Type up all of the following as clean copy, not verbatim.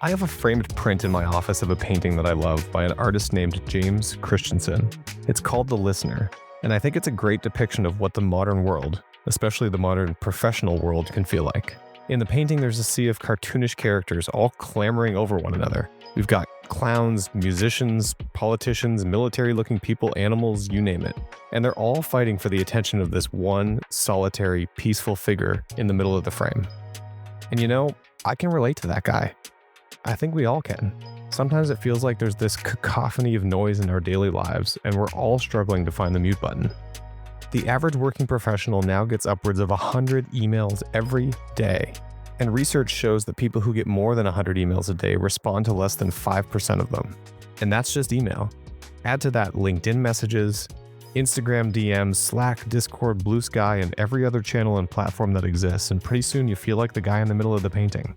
I have a framed print in my office of a painting that I love by an artist named James Christensen. It's called The Listener, and I think it's a great depiction of what the modern world, especially the modern professional world, can feel like. In the painting, there's a sea of cartoonish characters all clamoring over one another. We've got clowns, musicians, politicians, military-looking people, animals, you name it. And they're all fighting for the attention of this one solitary, peaceful figure in the middle of the frame. And you know, I can relate to that guy. I think we all can. Sometimes it feels like there's this cacophony of noise in our daily lives, and we're all struggling to find the mute button. The average working professional now gets upwards of 100 emails every day. And research shows that people who get more than 100 emails a day respond to less than 5% of them. And that's just email. Add to that LinkedIn messages, Instagram DMs, Slack, Discord, Blue Sky, and every other channel and platform that exists, and pretty soon you feel like the guy in the middle of the painting.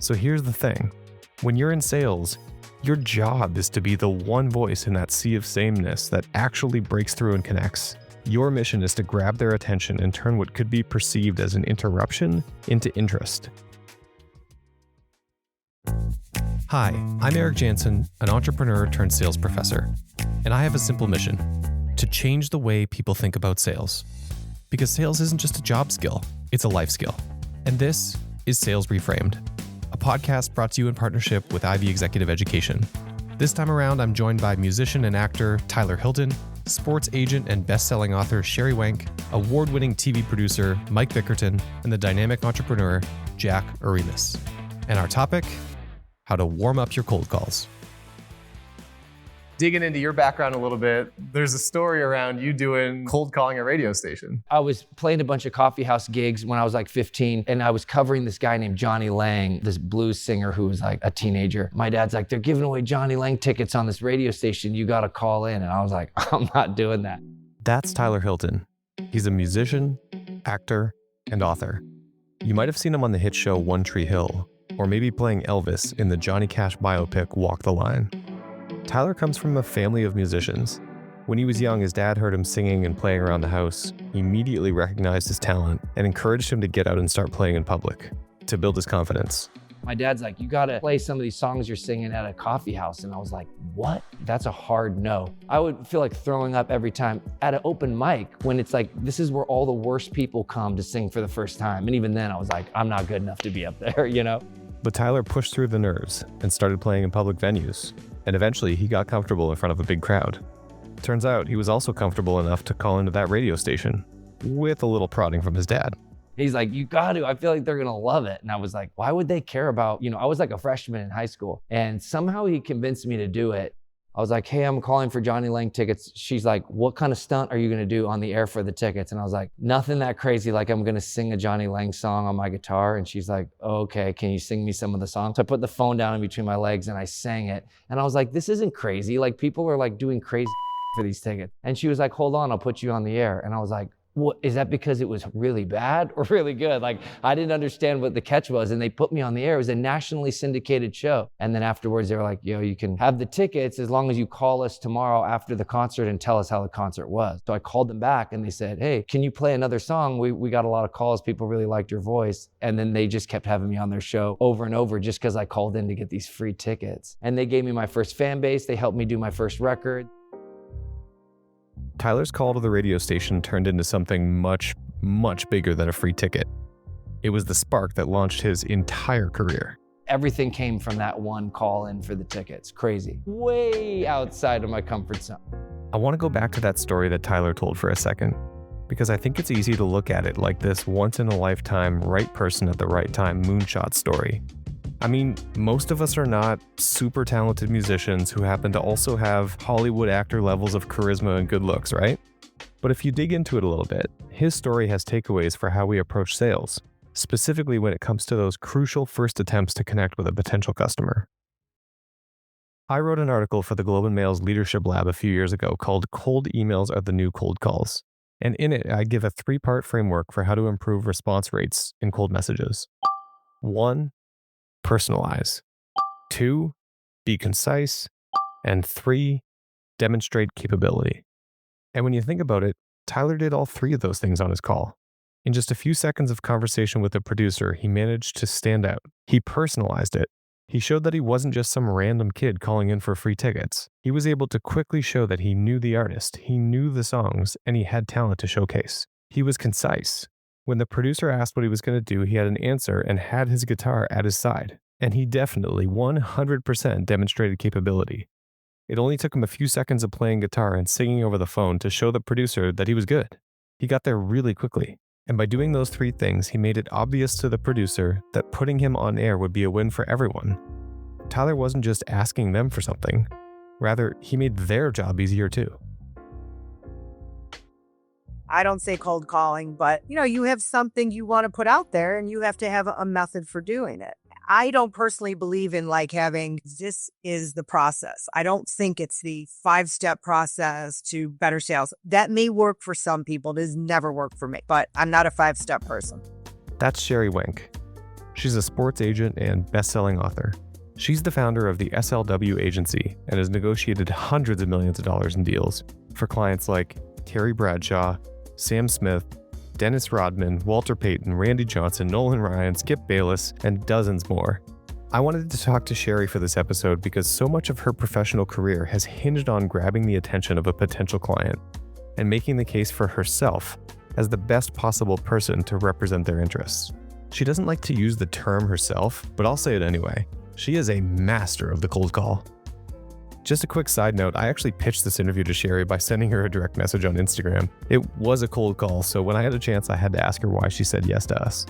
So here's the thing. When you're in sales, your job is to be the one voice in that sea of sameness that actually breaks through and connects. Your mission is to grab their attention and turn what could be perceived as an interruption into interest. Hi, I'm Eric Janssen, an entrepreneur turned sales professor, and I have a simple mission: to change the way people think about sales. Because sales isn't just a job skill, it's a life skill. And this is Sales Reframed, a podcast brought to you in partnership with Ivy Executive Education. This time around, I'm joined by musician and actor Tyler Hilton, sports agent and best-selling author Sherry Wank, award-winning TV producer Mike Bickerton, and the dynamic entrepreneur Jack Arenas. And our topic: how to warm up your cold calls. Digging into your background a little bit, there's a story around you doing cold calling a radio station. I was playing a bunch of coffee house gigs when I was like 15, and I was covering this guy named Johnny Lang, this blues singer who was like a teenager. My dad's like, they're giving away Johnny Lang tickets on this radio station. You got to call in. And I was like, I'm not doing that. That's Tyler Hilton. He's a musician, actor, and author. You might have seen him on the hit show One Tree Hill, or maybe playing Elvis in the Johnny Cash biopic Walk the Line. Tyler comes from a family of musicians. When he was young, his dad heard him singing and playing around the house. He immediately recognized his talent and encouraged him to get out and start playing in public to build his confidence. My dad's like, you got to play some of these songs you're singing at a coffee house. And I was like, what? That's a hard no. I would feel like throwing up every time at an open mic when it's like, this is where all the worst people come to sing for the first time. And even then I was like, I'm not good enough to be up there, you know? But Tyler pushed through the nerves and started playing in public venues. And eventually he got comfortable in front of a big crowd. Turns out he was also comfortable enough to call into that radio station with a little prodding from his dad. He's like, you got to, I feel like they're going to love it. And I was like, why would they care about, I was like a freshman in high school, and somehow he convinced me to do it. I was like, hey, I'm calling for Johnny Lang tickets. She's like, what kind of stunt are you going to do on the air for the tickets? And I was like, nothing that crazy. Like, I'm going to sing a Johnny Lang song on my guitar. And she's like, oh, okay, can you sing me some of the songs? So I put the phone down in between my legs and I sang it. And I was like, this isn't crazy. Like, people are like doing crazy for these tickets. And she was like, hold on, I'll put you on the air. And I was like, what, is that because it was really bad or really good? Like, I didn't understand what the catch was, and they put me on the air. It was a nationally syndicated show. And then afterwards they were like, yo, you can have the tickets as long as you call us tomorrow after the concert and tell us how the concert was. So I called them back and they said, hey, can you play another song? We got a lot of calls. People really liked your voice. And then they just kept having me on their show over and over just because I called in to get these free tickets. And they gave me my first fan base. They helped me do my first record. Tyler's call to the radio station turned into something much, much bigger than a free ticket. It was the spark that launched his entire career. Everything came from that one call in for the tickets. Crazy. Way outside of my comfort zone. I want to go back to that story that Tyler told for a second, because I think it's easy to look at it like this once-in-a-lifetime, right person at the right time moonshot story. I mean, most of us are not super talented musicians who happen to also have Hollywood actor levels of charisma and good looks, right? But if you dig into it a little bit, his story has takeaways for how we approach sales, specifically when it comes to those crucial first attempts to connect with a potential customer. I wrote an article for the Globe and Mail's Leadership Lab a few years ago called Cold Emails Are the New Cold Calls. And in it, I give a 3-part framework for how to improve response rates in cold messages. 1, personalize. 2, be concise. And 3, demonstrate capability. And when you think about it, Tyler did all 3 of those things on his call. In just a few seconds of conversation with the producer, he managed to stand out. He personalized it. He showed that he wasn't just some random kid calling in for free tickets. He was able to quickly show that he knew the artist, he knew the songs, and he had talent to showcase. He was concise. When the producer asked what he was going to do, he had an answer and had his guitar at his side. And he definitely 100% demonstrated capability. It only took him a few seconds of playing guitar and singing over the phone to show the producer that he was good. He got there really quickly. And by doing those 3 things, he made it obvious to the producer that putting him on air would be a win for everyone. Tyler wasn't just asking them for something. Rather, he made their job easier too. I don't say cold calling, but you have something you want to put out there and you have to have a method for doing it. I don't personally believe in having, this is the process. I don't think it's the 5-step process to better sales. That may work for some people. It has never worked for me, but I'm not a 5-step person. That's Sherry Wenk. She's a sports agent and best-selling author. She's the founder of the SLW agency and has negotiated hundreds of millions of dollars in deals for clients like Terry Bradshaw, Sam Smith, Dennis Rodman, Walter Payton, Randy Johnson, Nolan Ryan, Skip Bayless, and dozens more. I wanted to talk to Sherry for this episode because so much of her professional career has hinged on grabbing the attention of a potential client and making the case for herself as the best possible person to represent their interests. She doesn't like to use the term herself, but I'll say it anyway. She is a master of the cold call. Just a quick side note, I actually pitched this interview to Sherry by sending her a direct message on Instagram. It was a cold call, so when I had a chance, I had to ask her why she said yes to us.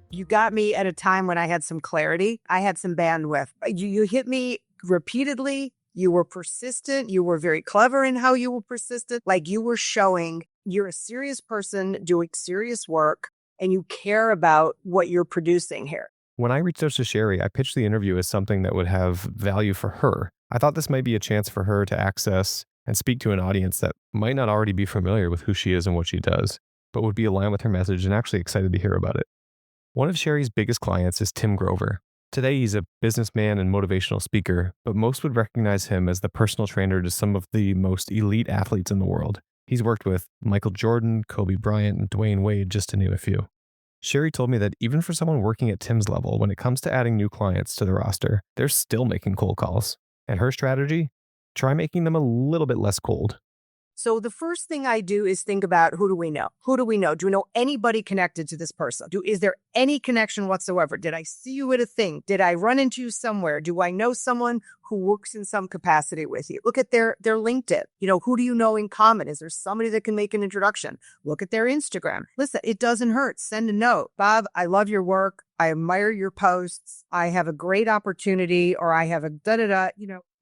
You got me at a time when I had some clarity. I had some bandwidth. You hit me repeatedly. You were persistent. You were very clever in how you were persistent. You were showing you're a serious person doing serious work and you care about what you're producing here. When I reached out to Sherry, I pitched the interview as something that would have value for her. I thought this might be a chance for her to access and speak to an audience that might not already be familiar with who she is and what she does, but would be aligned with her message and actually excited to hear about it. One of Sherry's biggest clients is Tim Grover. Today, he's a businessman and motivational speaker, but most would recognize him as the personal trainer to some of the most elite athletes in the world. He's worked with Michael Jordan, Kobe Bryant, and Dwayne Wade, just to name a few. Sherry told me that even for someone working at Tim's level, when it comes to adding new clients to the roster, they're still making cold calls. And her strategy? Try making them a little bit less cold. So the first thing I do is think about, who do we know? Who do we know? Do we know anybody connected to this person? Is there any connection whatsoever? Did I see you at a thing? Did I run into you somewhere? Do I know someone who works in some capacity with you? Look at their LinkedIn. Who do you know in common? Is there somebody that can make an introduction? Look at their Instagram. Listen, it doesn't hurt. Send a note. Bob, I love your work. I admire your posts. I have a great opportunity, or I have a da-da-da,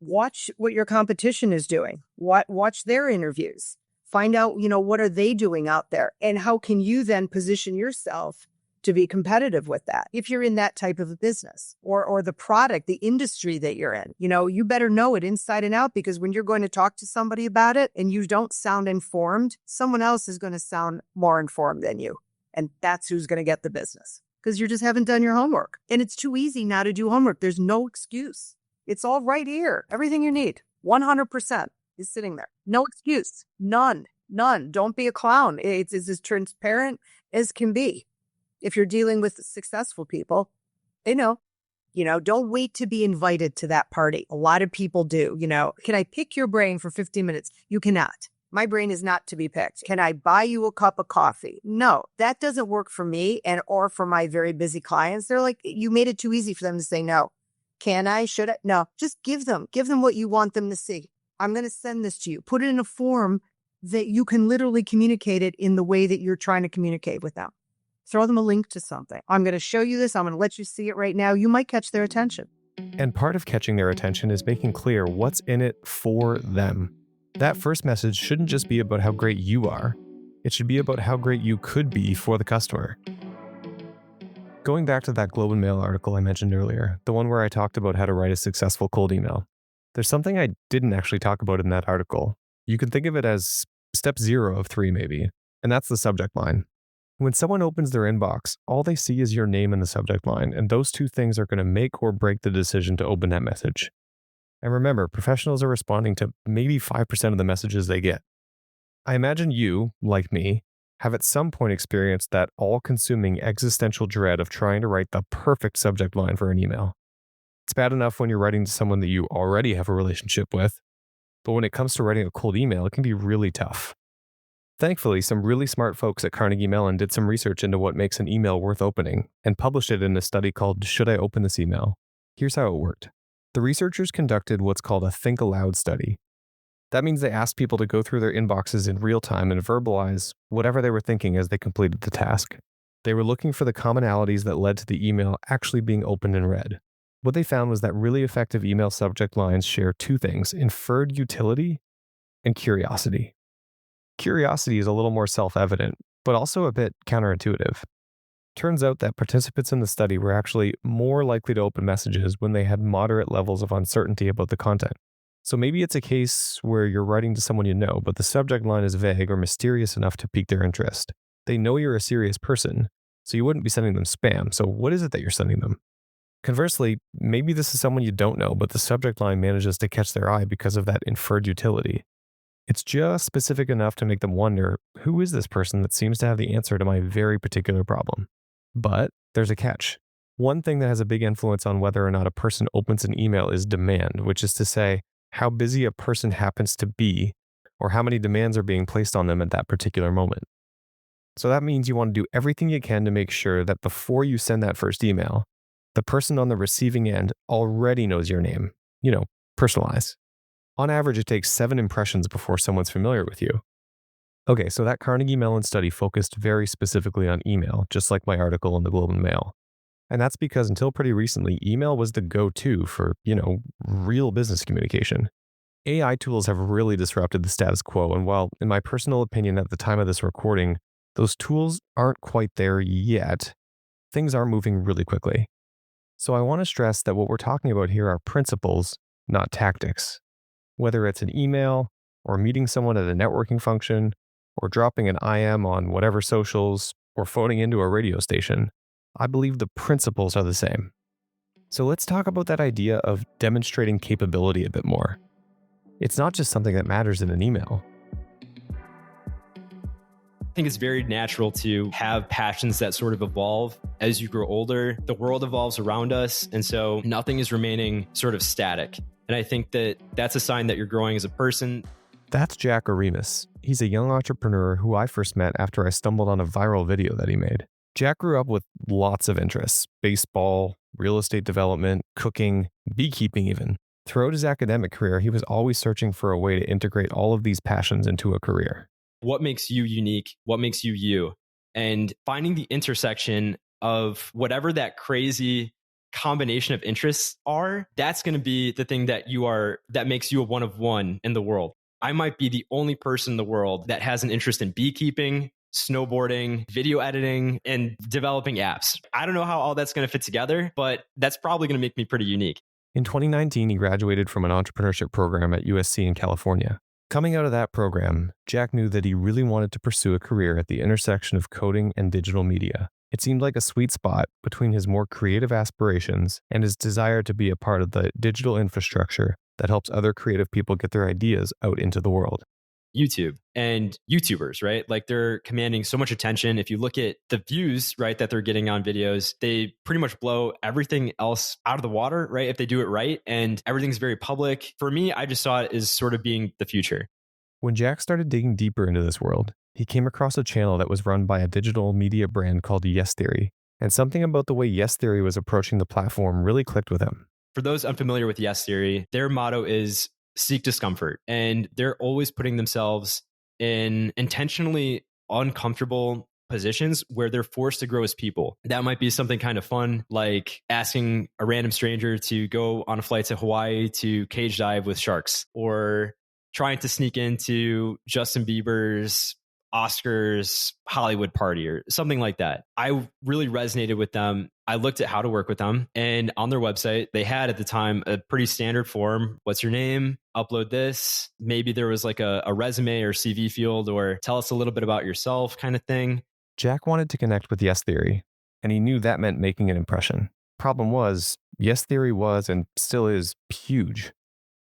Watch what your competition is doing. Watch their interviews. Find out, what are they doing out there? And how can you then position yourself to be competitive with that? If you're in that type of a business or the product, the industry that you're in, you better know it inside and out, because when you're going to talk to somebody about it and you don't sound informed, someone else is going to sound more informed than you. And that's who's going to get the business, because you just haven't done your homework. And it's too easy now to do homework. There's no excuse. It's all right here. Everything you need, 100% is sitting there. No excuse. None. Don't be a clown. It's as transparent as can be. If you're dealing with successful people, they know. Don't wait to be invited to that party. A lot of people do. Can I pick your brain for 15 minutes? You cannot. My brain is not to be picked. Can I buy you a cup of coffee? No, that doesn't work for me or for my very busy clients. They're like, you made it too easy for them to say no. Can I? Should I? No, just give them what you want them to see. I'm going to send this to you. Put it in a form that you can literally communicate it in the way that you're trying to communicate with them. Throw them a link to something. I'm going to show you this. I'm going to let you see it right now. You might catch their attention. And part of catching their attention is making clear what's in it for them. That first message shouldn't just be about how great you are. It should be about how great you could be for the customer. Going back to that Globe and Mail article I mentioned earlier, the one where I talked about how to write a successful cold email, there's something I didn't actually talk about in that article. You can think of it as step 0 of 3 maybe, and that's the subject line. When someone opens their inbox, all they see is your name in the subject line, and those 2 things are going to make or break the decision to open that message. And remember, professionals are responding to maybe 5% of the messages they get. I imagine you, like me, have at some point experienced that all-consuming existential dread of trying to write the perfect subject line for an email. It's bad enough when you're writing to someone that you already have a relationship with, but when it comes to writing a cold email, it can be really tough. Thankfully, some really smart folks at Carnegie Mellon did some research into what makes an email worth opening and published it in a study called Should I Open This Email? Here's how it worked. The researchers conducted what's called a think aloud study. That means they asked people to go through their inboxes in real time and verbalize whatever they were thinking as they completed the task. They were looking for the commonalities that led to the email actually being opened and read. What they found was that really effective email subject lines share two things: inferred utility and curiosity. Curiosity is a little more self-evident, but also a bit counterintuitive. Turns out that participants in the study were actually more likely to open messages when they had moderate levels of uncertainty about the content. So maybe it's a case where you're writing to someone you know, but the subject line is vague or mysterious enough to pique their interest. They know you're a serious person, so you wouldn't be sending them spam. So what is it that you're sending them? Conversely, maybe this is someone you don't know, but the subject line manages to catch their eye because of that inferred utility. It's just specific enough to make them wonder, who is this person that seems to have the answer to my very particular problem? But there's a catch. One thing that has a big influence on whether or not a person opens an email is demand, which is to say, how busy a person happens to be, or how many demands are being placed on them at that particular moment. So that means you want to do everything you can to make sure that before you send that first email, the person on the receiving end already knows your name. Personalize. On average, it takes 7 impressions before someone's familiar with you. Okay, so that Carnegie Mellon study focused very specifically on email, just like my article in the Globe and Mail. And that's because until pretty recently, email was the go-to for, real business communication. AI tools have really disrupted the status quo, and while, in my personal opinion at the time of this recording, those tools aren't quite there yet, things are moving really quickly. So I want to stress that what we're talking about here are principles, not tactics. Whether it's an email, or meeting someone at a networking function, or dropping an IM on whatever socials, or phoning into a radio station, I believe the principles are the same. So let's talk about that idea of demonstrating capability a bit more. It's not just something that matters in an email. I think it's very natural to have passions that sort of evolve as you grow older. The world evolves around us, and so nothing is remaining sort of static. And I think that that's a sign that you're growing as a person. That's Jack Aremus. He's a young entrepreneur who I first met after I stumbled on a viral video that he made. Jack grew up with lots of interests: baseball, real estate development, cooking, beekeeping even. Throughout his academic career, he was always searching for a way to integrate all of these passions into a career. What makes you unique? What makes you you? And finding the intersection of whatever that crazy combination of interests are, that's going to be the thing that makes you a one of one in the world. I might be the only person in the world that has an interest in beekeeping, snowboarding, video editing, and developing apps. I don't know how all that's going to fit together, but that's probably going to make me pretty unique. In 2019, he graduated from an entrepreneurship program at USC in California. Coming out of that program, Jack knew that he really wanted to pursue a career at the intersection of coding and digital media. It seemed like a sweet spot between his more creative aspirations and his desire to be a part of the digital infrastructure that helps other creative people get their ideas out into the world. YouTube and YouTubers, right? Like they're commanding so much attention. If you look at the views, right, that they're getting on videos, they pretty much blow everything else out of the water, right? If they do it right, and everything's very public. For me, I just saw it as sort of being the future. When Jack started digging deeper into this world, he came across a channel that was run by a digital media brand called Yes Theory, and something about the way Yes Theory was approaching the platform really clicked with him. For those unfamiliar with Yes Theory, their motto is seek discomfort. And they're always putting themselves in intentionally uncomfortable positions where they're forced to grow as people. That might be something kind of fun, like asking a random stranger to go on a flight to Hawaii to cage dive with sharks, or trying to sneak into Justin Bieber's Oscars Hollywood party or something like that. I really resonated with them. I looked at how to work with them, and on their website, they had at the time a pretty standard form. What's your name? Upload this. Maybe there was like a resume or CV field, or tell us a little bit about yourself kind of thing. Jack wanted to connect with Yes Theory, and he knew that meant making an impression. Problem was, Yes Theory was and still is huge.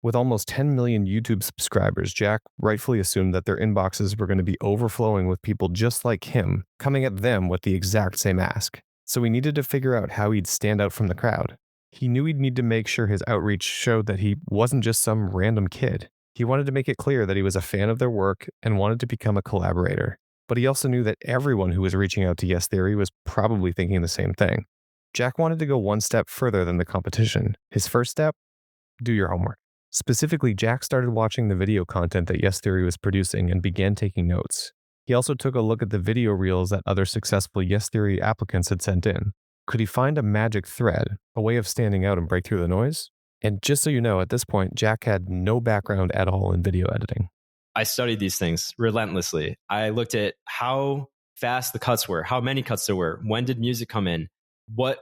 With almost 10 million YouTube subscribers, Jack rightfully assumed that their inboxes were going to be overflowing with people just like him, coming at them with the exact same ask. So he needed to figure out how he'd stand out from the crowd. He knew he'd need to make sure his outreach showed that he wasn't just some random kid. He wanted to make it clear that he was a fan of their work and wanted to become a collaborator. But he also knew that everyone who was reaching out to Yes Theory was probably thinking the same thing. Jack wanted to go one step further than the competition. His first step? Do your homework. Specifically, Jack started watching the video content that Yes Theory was producing and began taking notes. He also took a look at the video reels that other successful Yes Theory applicants had sent in. Could he find a magic thread, a way of standing out and break through the noise? And just so you know, at this point, Jack had no background at all in video editing. I studied these things relentlessly. I looked at how fast the cuts were, how many cuts there were, when did music come in, what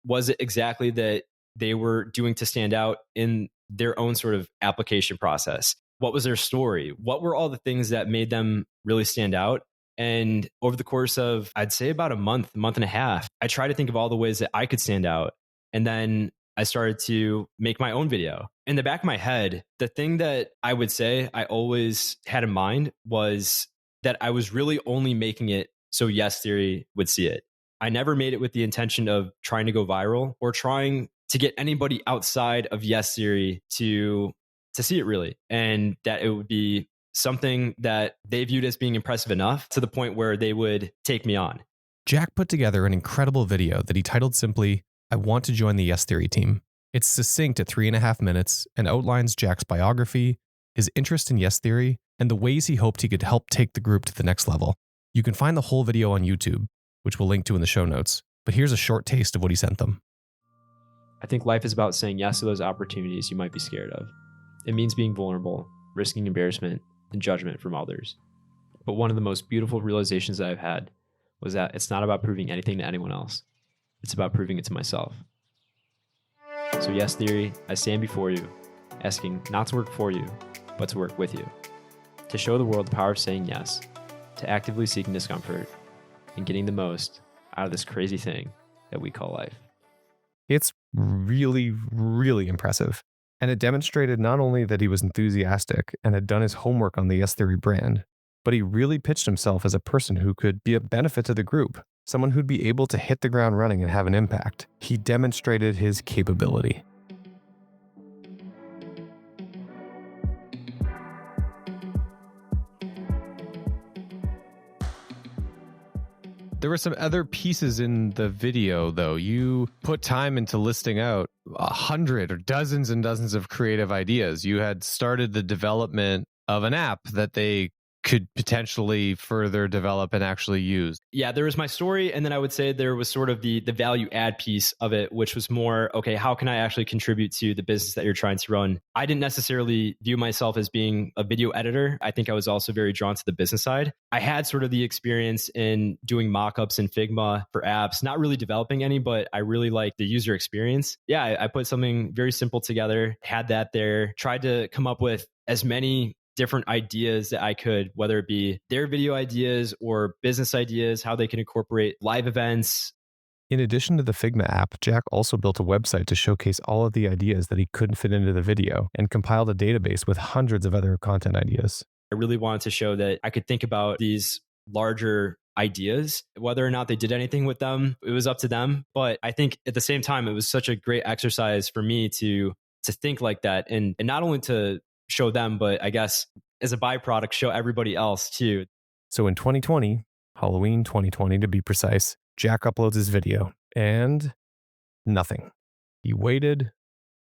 was it exactly that they were doing to stand out in their own sort of application process? What was their story? What were all the things that made them really stand out? And over the course of, I'd say about a month and a half, I tried to think of all the ways that I could stand out. And then I started to make my own video. In the back of my head, the thing that I would say I always had in mind was that I was really only making it so Yes Theory would see it. I never made it with the intention of trying to go viral or trying to get anybody outside of Yes Theory to see it really. And that it would be something that they viewed as being impressive enough to the point where they would take me on. Jack put together an incredible video that he titled simply, "I Want to Join the Yes Theory Team." It's succinct at 3.5 minutes and outlines Jack's biography, his interest in Yes Theory, and the ways he hoped he could help take the group to the next level. You can find the whole video on YouTube, which we'll link to in the show notes, but here's a short taste of what he sent them. I think life is about saying yes to those opportunities you might be scared of. It means being vulnerable, risking embarrassment and judgment from others. But one of the most beautiful realizations that I've had was that it's not about proving anything to anyone else. It's about proving it to myself. So Yes Theory, I stand before you, asking not to work for you, but to work with you. To show the world the power of saying yes, to actively seeking discomfort, and getting the most out of this crazy thing that we call life. It's really, really impressive. And it demonstrated not only that he was enthusiastic and had done his homework on the Yes Theory brand, but he really pitched himself as a person who could be a benefit to the group, someone who'd be able to hit the ground running and have an impact. He demonstrated his capability. There were some other pieces in the video, though. You put time into listing out 100 or dozens and dozens of creative ideas. You had started the development of an app that they could potentially further develop and actually use. Yeah, there was my story. And then I would say there was sort of the value add piece of it, which was more, okay, how can I actually contribute to the business that you're trying to run? I didn't necessarily view myself as being a video editor. I think I was also very drawn to the business side. I had sort of the experience in doing mockups in Figma for apps, not really developing any, but I really liked the user experience. Yeah, I put something very simple together, had that there, tried to come up with as many different ideas that I could, whether it be their video ideas or business ideas, how they can incorporate live events. In addition to the Figma app, Jack also built a website to showcase all of the ideas that he couldn't fit into the video and compiled a database with hundreds of other content ideas. I really wanted to show that I could think about these larger ideas, whether or not they did anything with them, it was up to them. But I think at the same time, it was such a great exercise for me to think like that and not only to show them, but I guess as a byproduct, show everybody else too. So in 2020, Halloween 2020 to be precise, Jack uploads his video and nothing. He waited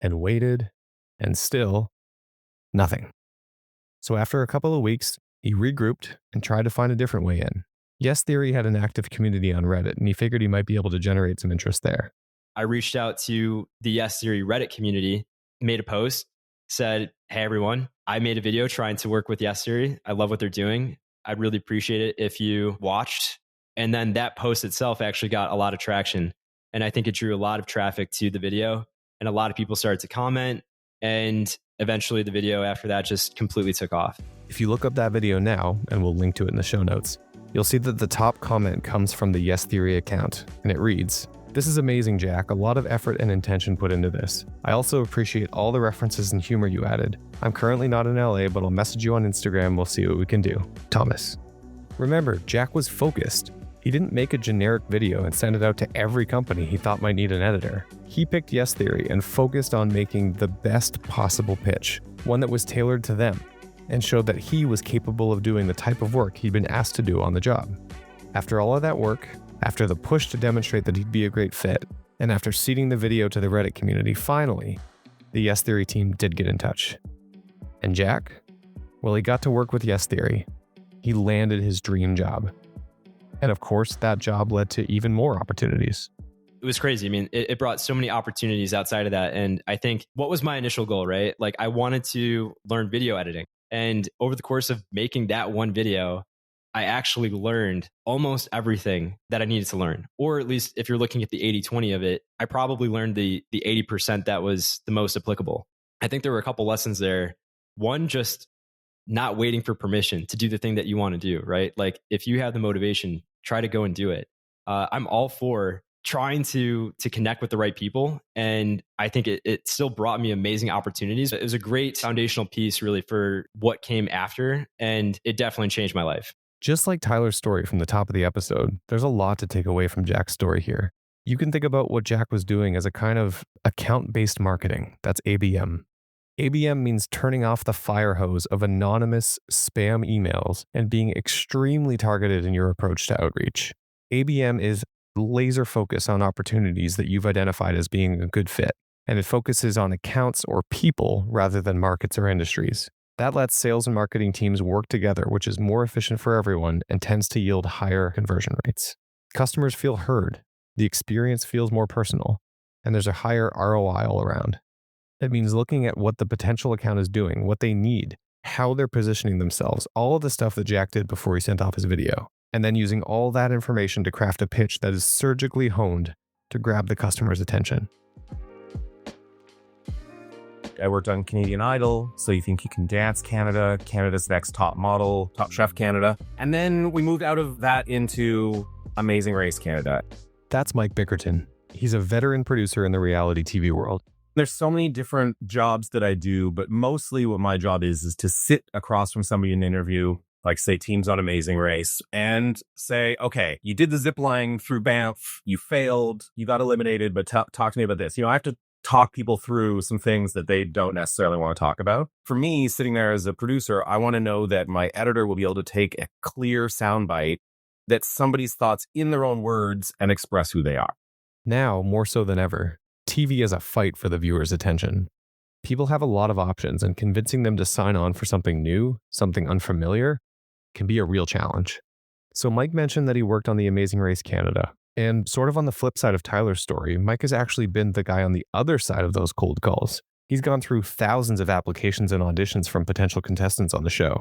and waited and still nothing. So after a couple of weeks, he regrouped and tried to find a different way in. Yes Theory had an active community on Reddit and he figured he might be able to generate some interest there. I reached out to the Yes Theory Reddit community, made a post, said, hey, everyone, I made a video trying to work with Yes Theory. I love what they're doing. I'd really appreciate it if you watched. And then that post itself actually got a lot of traction. And I think it drew a lot of traffic to the video. And a lot of people started to comment. And eventually the video after that just completely took off. If you look up that video now, and we'll link to it in the show notes, you'll see that the top comment comes from the Yes Theory account. And it reads, "This is amazing, Jack. A lot of effort and intention put into this. I also appreciate all the references and humor you added. I'm currently not in LA, but I'll message you on Instagram. We'll see what we can do. Thomas." Remember, Jack was focused. He didn't make a generic video and send it out to every company he thought might need an editor. He picked Yes Theory and focused on making the best possible pitch, one that was tailored to them, and showed that he was capable of doing the type of work he'd been asked to do on the job. After all of that work, after the push to demonstrate that he'd be a great fit, and after seeding the video to the Reddit community, finally, the Yes Theory team did get in touch. And Jack? Well, he got to work with Yes Theory. He landed his dream job. And of course, that job led to even more opportunities. It was crazy. I mean, it brought so many opportunities outside of that. And I think what was my initial goal, right? Like I wanted to learn video editing. And over the course of making that one video, I actually learned almost everything that I needed to learn. Or at least if you're looking at the 80-20 of it, I probably learned the 80% that was the most applicable. I think there were a couple lessons there. One, just not waiting for permission to do the thing that you want to do, right? Like if you have the motivation, try to go and do it. I'm all for trying to connect with the right people. And I think it still brought me amazing opportunities. It was a great foundational piece really for what came after. And it definitely changed my life. Just like Tyler's story from the top of the episode, there's a lot to take away from Jack's story here. You can think about what Jack was doing as a kind of account-based marketing. That's ABM. ABM means turning off the fire hose of anonymous spam emails and being extremely targeted in your approach to outreach. ABM is laser focus on opportunities that you've identified as being a good fit, and it focuses on accounts or people rather than markets or industries. That lets sales and marketing teams work together, which is more efficient for everyone and tends to yield higher conversion rates. Customers feel heard, the experience feels more personal, and there's a higher ROI all around. It means looking at what the potential account is doing, what they need, how they're positioning themselves, all of the stuff that Jack did before he sent off his video, and then using all that information to craft a pitch that is surgically honed to grab the customer's attention. I worked on Canadian Idol, So You Think You Can Dance Canada, Canada's Next Top Model, Top Chef Canada. And then we moved out of that into Amazing Race Canada. That's Mike Bickerton. He's a veteran producer in the reality TV world. There's so many different jobs that I do, but mostly what my job is to sit across from somebody in an interview, like say teams on Amazing Race, and say, okay, you did the zip line through Banff, you failed, you got eliminated, but talk to me about this. I have to talk people through some things that they don't necessarily want to talk about. For me, sitting there as a producer, I want to know that my editor will be able to take a clear soundbite that's somebody's thoughts in their own words and express who they are. Now, more so than ever, TV is a fight for the viewer's attention. People have a lot of options, and convincing them to sign on for something new, something unfamiliar, can be a real challenge. So Mike mentioned that he worked on the Amazing Race Canada. And sort of on the flip side of Tyler's story, Mike has actually been the guy on the other side of those cold calls. He's gone through thousands of applications and auditions from potential contestants on the show.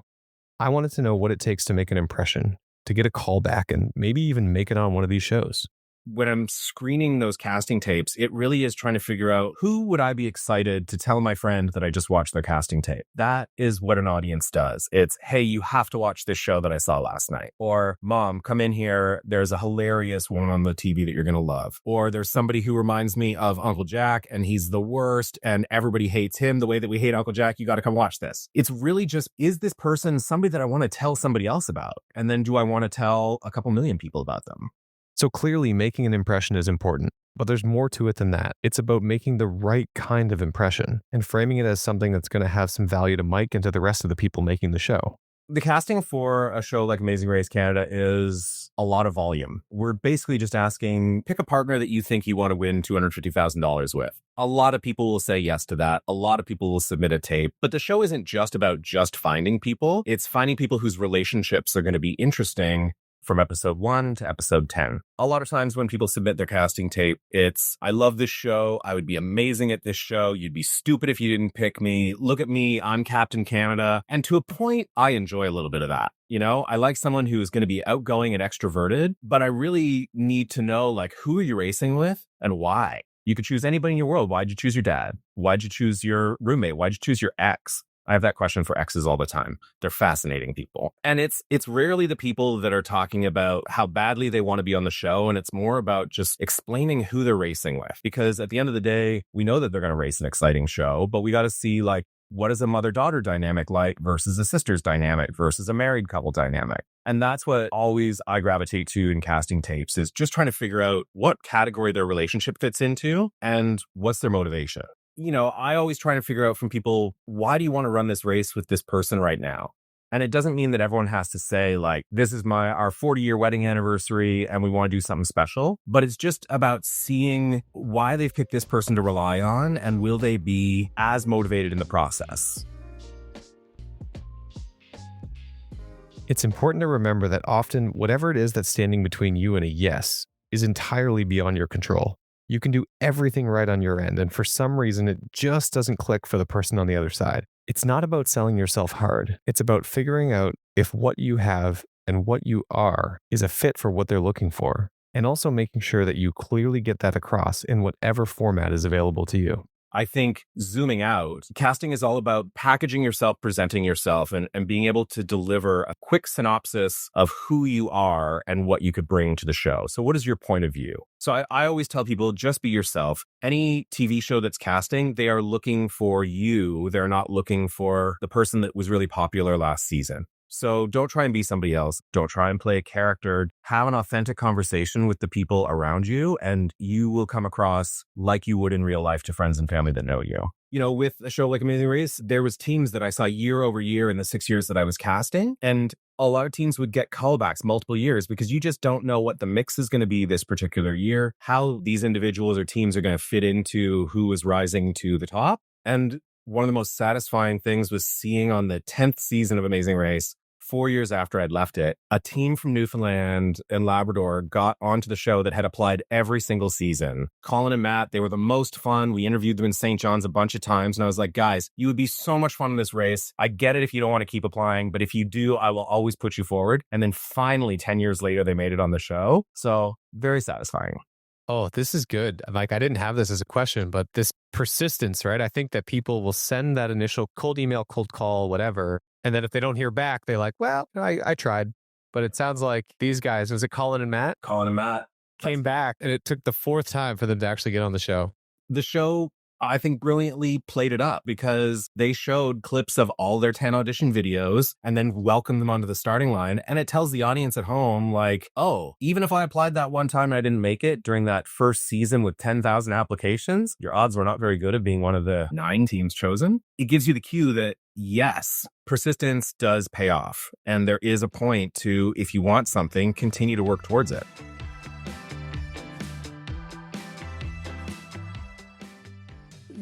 I wanted to know what it takes to make an impression, to get a call back, and maybe even make it on one of these shows. When I'm screening those casting tapes, it really is trying to figure out who would I be excited to tell my friend that I just watched their casting tape. That is what an audience does. It's, hey, you have to watch this show that I saw last night. Or, Mom, come in here. There's a hilarious one on the TV that you're going to love. Or there's somebody who reminds me of Uncle Jack and he's the worst and everybody hates him the way that we hate Uncle Jack. You got to come watch this. It's really just, is this person somebody that I want to tell somebody else about? And then do I want to tell a couple million people about them? So clearly, making an impression is important, but there's more to it than that. It's about making the right kind of impression and framing it as something that's going to have some value to Mike and to the rest of the people making the show. The casting for a show like Amazing Race Canada is a lot of volume. We're basically just asking, pick a partner that you think you want to win $250,000 with. A lot of people will say yes to that. A lot of people will submit a tape. But the show isn't just about just finding people. It's finding people whose relationships are going to be interesting from episode 1 to episode 10. A lot of times when people submit their casting tape, it's, I love this show. I would be amazing at this show. You'd be stupid if you didn't pick me. Look at me. I'm Captain Canada. And to a point, I enjoy a little bit of that. I like someone who is going to be outgoing and extroverted, but I really need to know, like, who are you racing with and why? You could choose anybody in your world. Why'd you choose your dad? Why'd you choose your roommate? Why'd you choose your ex? I have that question for exes all the time. They're fascinating people. And it's rarely the people that are talking about how badly they want to be on the show. And it's more about just explaining who they're racing with. Because at the end of the day, we know that they're going to race an exciting show, but we got to see, like, what is a mother-daughter dynamic like versus a sister's dynamic versus a married couple dynamic? And that's what always I gravitate to in casting tapes, is just trying to figure out what category their relationship fits into and what's their motivation. I always try to figure out from people, why do you want to run this race with this person right now? And it doesn't mean that everyone has to say, like, this is our 40-year wedding anniversary and we want to do something special. But it's just about seeing why they've picked this person to rely on, and will they be as motivated in the process. It's important to remember that often whatever it is that's standing between you and a yes is entirely beyond your control. You can do everything right on your end, and for some reason, it just doesn't click for the person on the other side. It's not about selling yourself hard. It's about figuring out if what you have and what you are is a fit for what they're looking for, and also making sure that you clearly get that across in whatever format is available to you. I think zooming out, casting is all about packaging yourself, presenting yourself, and being able to deliver a quick synopsis of who you are and what you could bring to the show. So what is your point of view? So I always tell people, just be yourself. Any TV show that's casting, they are looking for you. They're not looking for the person that was really popular last season. So don't try and be somebody else. Don't try and play a character. Have an authentic conversation with the people around you, and you will come across like you would in real life to friends and family that know you. With a show like Amazing Race, there was teams that I saw year over year in the 6 years that I was casting, and a lot of teams would get callbacks multiple years because you just don't know what the mix is going to be this particular year, how these individuals or teams are going to fit into who is rising to the top. And one of the most satisfying things was seeing on the 10th season of Amazing Race, 4 years after I'd left it, a team from Newfoundland and Labrador got onto the show that had applied every single season. Colin and Matt, they were the most fun. We interviewed them in St. John's a bunch of times. And I was like, guys, you would be so much fun in this race. I get it if you don't want to keep applying, but if you do, I will always put you forward. And then finally, 10 years later, they made it on the show. So very satisfying. Oh, this is good. Like, I didn't have this as a question, but this persistence, right? I think that people will send that initial cold email, cold call, whatever. And then if they don't hear back, they're like, well, I tried. But it sounds like these guys, was it Colin and Matt? Colin and Matt Came back, and it took the 4th time for them to actually get on the show. The show, I think, brilliantly played it up because they showed clips of all their 10 audition videos and then welcomed them onto the starting line. And it tells the audience at home, like, oh, even if I applied that one time and I didn't make it during that first season with 10,000 applications, your odds were not very good of being one of the 9 teams chosen. It gives you the cue that, yes, persistence does pay off. And there is a point to, if you want something, continue to work towards it.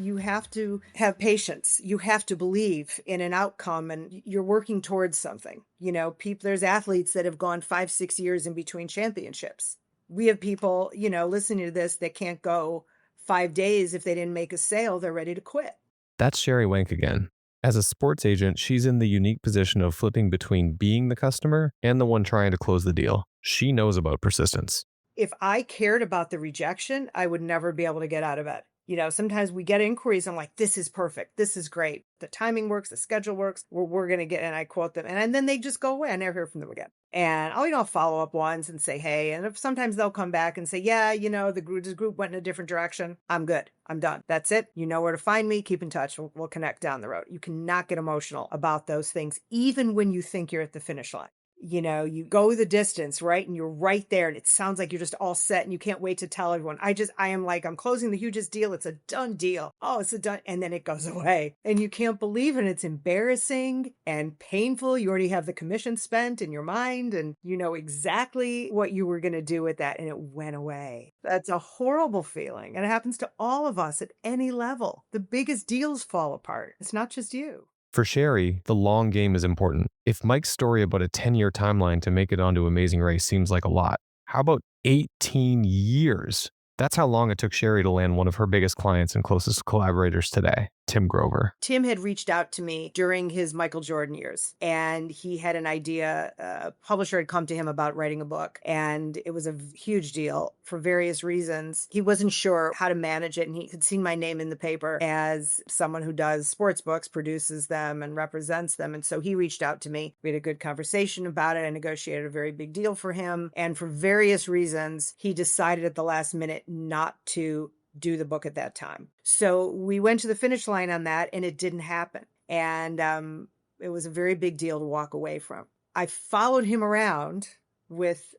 You have to have patience. You have to believe in an outcome, and you're working towards something. There's athletes that have gone 5-6 years in between championships. We have people, listening to this that can't go 5 days if they didn't make a sale. They're ready to quit. That's Sherry Wank again. As a sports agent, she's in the unique position of flipping between being the customer and the one trying to close the deal. She knows about persistence. If I cared about the rejection, I would never be able to get out of bed. Sometimes we get inquiries. I'm like, this is perfect. This is great. The timing works. The schedule works. We're going to get, and I quote them. And then they just go away. I never hear from them again. And I'll follow up once and say, hey, and if sometimes they'll come back and say, yeah, this group went in a different direction. I'm good. I'm done. That's it. You know where to find me. Keep in touch. We'll connect down the road. You cannot get emotional about those things, even when you think you're at the finish line. You go the distance, right? And you're right there, and it sounds like you're just all set and you can't wait to tell everyone. I'm closing the hugest deal. It's a done deal. Oh, it's a done. And then it goes away and you can't believe it. It's embarrassing and painful. You already have the commission spent in your mind and you know exactly what you were going to do with that. And it went away. That's a horrible feeling. And it happens to all of us at any level. The biggest deals fall apart. It's not just you. For Sherry, the long game is important. If Mike's story about a 10-year timeline to make it onto Amazing Race seems like a lot, how about 18 years? That's how long it took Sherry to land one of her biggest clients and closest collaborators today, Tim Grover. Tim had reached out to me during his Michael Jordan years, and he had an idea. A publisher had come to him about writing a book, and it was a huge deal for various reasons. He wasn't sure how to manage it, and he had seen my name in the paper as someone who does sports books, produces them, and represents them. And so he reached out to me. We had a good conversation about it. I negotiated a very big deal for him. And for various reasons, he decided at the last minute not to do the book at that time. So we went to the finish line on that, and it didn't happen. And it was a very big deal to walk away from. I followed him around with,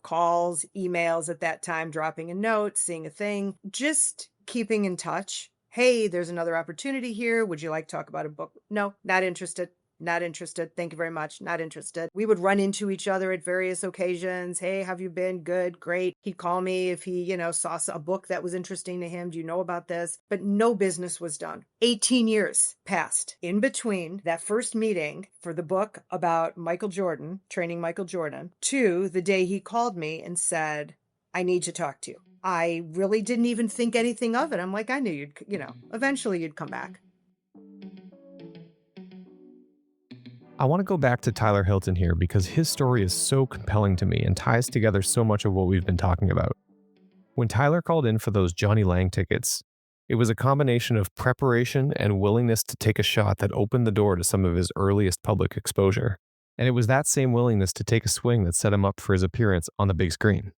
calls, emails at that time, dropping a note, seeing a thing, just keeping in touch. Hey, there's another opportunity here. Would you like to talk about a book? No, not interested. Not interested. Thank you very much. Not interested. We would run into each other at various occasions. Hey, have you been? Good, great. He'd call me if he, saw a book that was interesting to him. Do you know about this? But no business was done. 18 years passed in between that first meeting for the book about Michael Jordan, training Michael Jordan, to the day he called me and said, I need to talk to you. I really didn't even think anything of it. I'm like, I knew you'd, eventually you'd come back. I want to go back to Tyler Hilton here because his story is so compelling to me and ties together so much of what we've been talking about. When Tyler called in for those Johnny Lang tickets, it was a combination of preparation and willingness to take a shot that opened the door to some of his earliest public exposure. And it was that same willingness to take a swing that set him up for his appearance on the big screen.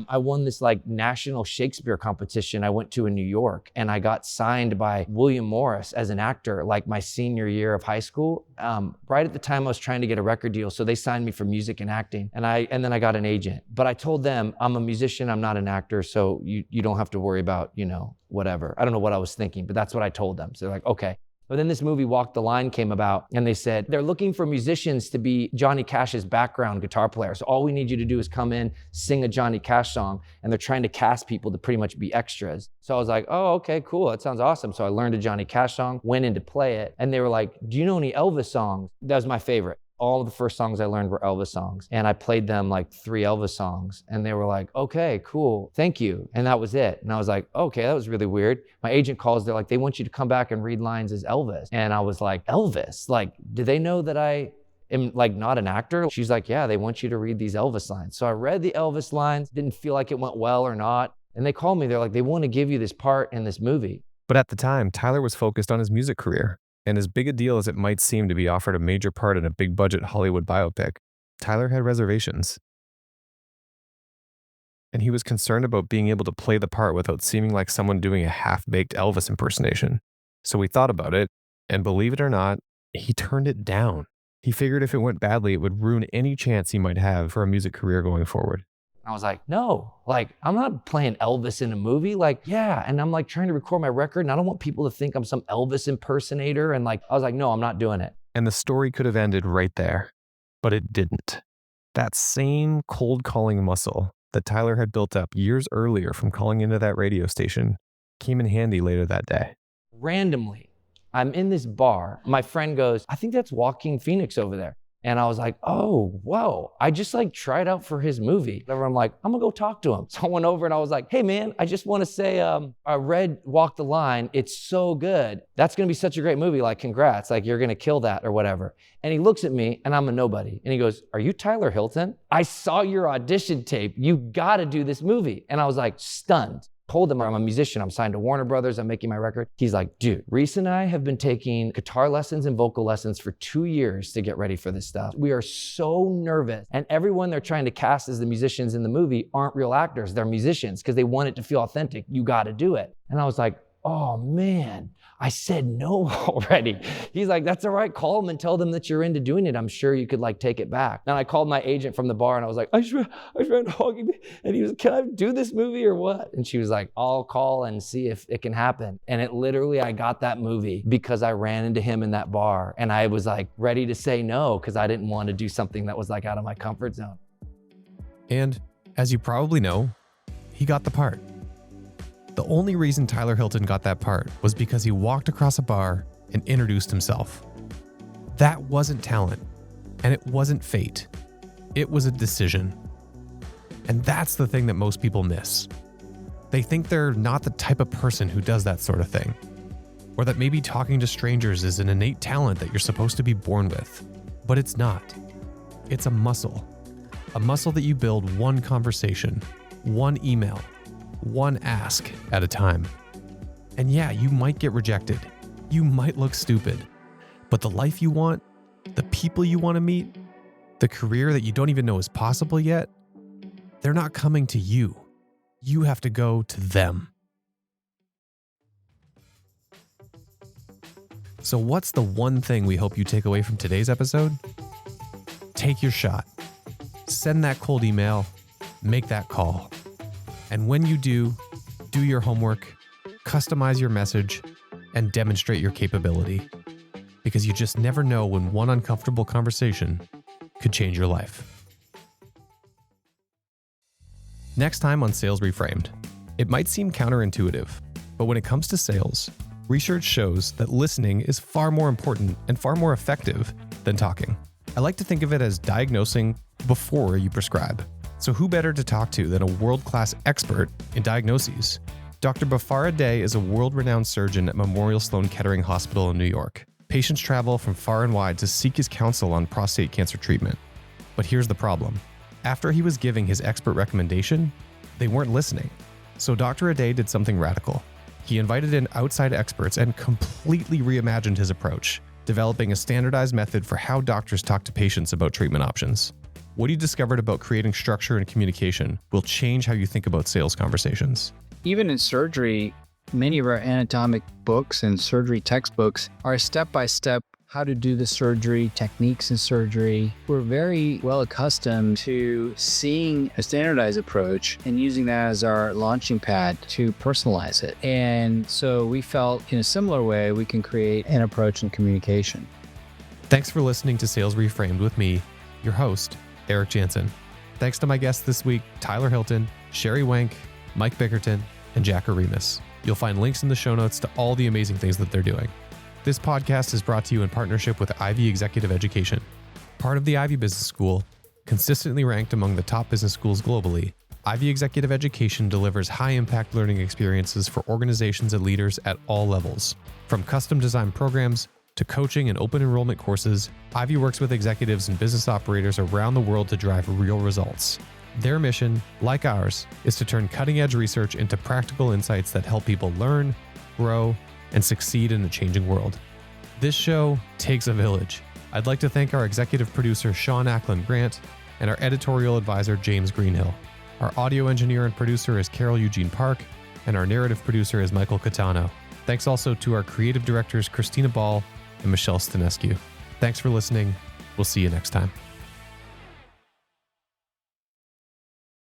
I won this national Shakespeare competition I went to in New York, and I got signed by William Morris as an actor my senior year of high school. Right at the time I was trying to get a record deal, so they signed me for music and acting, and then I got an agent. But I told them, I'm a musician, I'm not an actor, so you don't have to worry about, whatever. I don't know what I was thinking, but that's what I told them. So they're like, okay. But then this movie Walk the Line came about, and they said, they're looking for musicians to be Johnny Cash's background guitar player. So all we need you to do is come in, sing a Johnny Cash song, and they're trying to cast people to pretty much be extras. So I was like, oh, okay, cool, that sounds awesome. So I learned a Johnny Cash song, went in to play it, and they were like, do you know any Elvis songs? That was my favorite. All of the first songs I learned were Elvis songs. And I played them 3 Elvis songs. And they were like, okay, cool, thank you. And that was it. And I was like, okay, that was really weird. My agent calls, they're like, they want you to come back and read lines as Elvis. And I was like, Elvis? Do they know that I am not an actor? She's like, yeah, they want you to read these Elvis lines. So I read the Elvis lines, didn't feel like it went well or not. And they called me, they're like, they want to give you this part in this movie. But at the time, Tyler was focused on his music career. And as big a deal as it might seem to be offered a major part in a big budget Hollywood biopic, Tyler had reservations. And he was concerned about being able to play the part without seeming like someone doing a half-baked Elvis impersonation. So he thought about it, and believe it or not, he turned it down. He figured if it went badly, it would ruin any chance he might have for a music career going forward. I was like, no, I'm not playing Elvis in a movie. Yeah. And I'm trying to record my record, and I don't want people to think I'm some Elvis impersonator. And I was like, no, I'm not doing it. And the story could have ended right there, but it didn't. That same cold calling muscle that Tyler had built up years earlier from calling into that radio station came in handy later that day. Randomly, I'm in this bar. My friend goes, I think that's Joaquin Phoenix over there. And I was like, oh, whoa. I just tried out for his movie. I'm like, I'm gonna go talk to him. So I went over and I was like, hey man, I just wanna say, I read Walk the Line. It's so good. That's gonna be such a great movie. Congrats, you're gonna kill that or whatever. And he looks at me and I'm a nobody. And he goes, are you Tyler Hilton? I saw your audition tape. You gotta do this movie. And I was stunned. Told him I'm a musician. I'm signed to Warner Brothers. I'm making my record. He's like, dude, Reese and I have been taking guitar lessons and vocal lessons for 2 years to get ready for this stuff. We are so nervous. And everyone they're trying to cast as the musicians in the movie aren't real actors. They're musicians because they want it to feel authentic. You got to do it. And I was like, oh man, I said no already. He's like, that's all right. Call them and tell them that you're into doing it. I'm sure you could take it back. And I called my agent from the bar and I was like, I tried talking. And he was, can I do this movie or what? And she was like, I'll call and see if it can happen. And it literally, I got that movie because I ran into him in that bar. And I was ready to say no because I didn't want to do something that was out of my comfort zone. And as you probably know, he got the part. The only reason Tyler Hilton got that part was because he walked across a bar and introduced himself. That wasn't talent, and it wasn't fate. It was a decision. And that's the thing that most people miss. They think they're not the type of person who does that sort of thing, or that maybe talking to strangers is an innate talent that you're supposed to be born with. But it's not. It's a muscle that you build one conversation, one email, one ask at a time. And yeah, you might get rejected. You might look stupid. But the life you want, the people you want to meet, the career that you don't even know is possible yet, they're not coming to you. You have to go to them. So what's the one thing we hope you take away from today's episode? Take your shot. Send that cold email. Make that call. And when you do your homework, customize your message, and demonstrate your capability. Because you just never know when one uncomfortable conversation could change your life. Next time on Sales Reframed. It might seem counterintuitive, but when it comes to sales, research shows that listening is far more important and far more effective than talking. I like to think of it as diagnosing before you prescribe. So who better to talk to than a world-class expert in diagnoses? Dr. Bafara Day is a world-renowned surgeon at Memorial Sloan Kettering Hospital in New York. Patients travel from far and wide to seek his counsel on prostate cancer treatment. But here's the problem. After he was giving his expert recommendation, they weren't listening. So Dr. Aday did something radical. He invited in outside experts and completely reimagined his approach, developing a standardized method for how doctors talk to patients about treatment options. What he discovered about creating structure and communication will change how you think about sales conversations. Even in surgery, many of our anatomic books and surgery textbooks are step-by-step how to do the surgery, techniques in surgery. We're very well accustomed to seeing a standardized approach and using that as our launching pad to personalize it. And so we felt in a similar way, we can create an approach in communication. Thanks for listening to Sales Reframed with me, your host, Eric Janssen. Thanks to my guests this week, Tyler Hilton, Sherry Wank, Mike Bickerton, and Jack Aremus. You'll find links in the show notes to all the amazing things that they're doing. This podcast is brought to you in partnership with Ivy Executive Education. Part of the Ivy Business School, consistently ranked among the top business schools globally, Ivy Executive Education delivers high-impact learning experiences for organizations and leaders at all levels. From custom design programs to coaching and open enrollment courses, Ivy works with executives and business operators around the world to drive real results. Their mission, like ours, is to turn cutting-edge research into practical insights that help people learn, grow, and succeed in a changing world. This show takes a village. I'd like to thank our executive producer, Sean Ackland Grant, and our editorial advisor, James Greenhill. Our audio engineer and producer is Carol Eugene Park, and our narrative producer is Michael Catano. Thanks also to our creative directors, Christina Ball and Michelle Stanescu. Thanks for listening. We'll see you next time.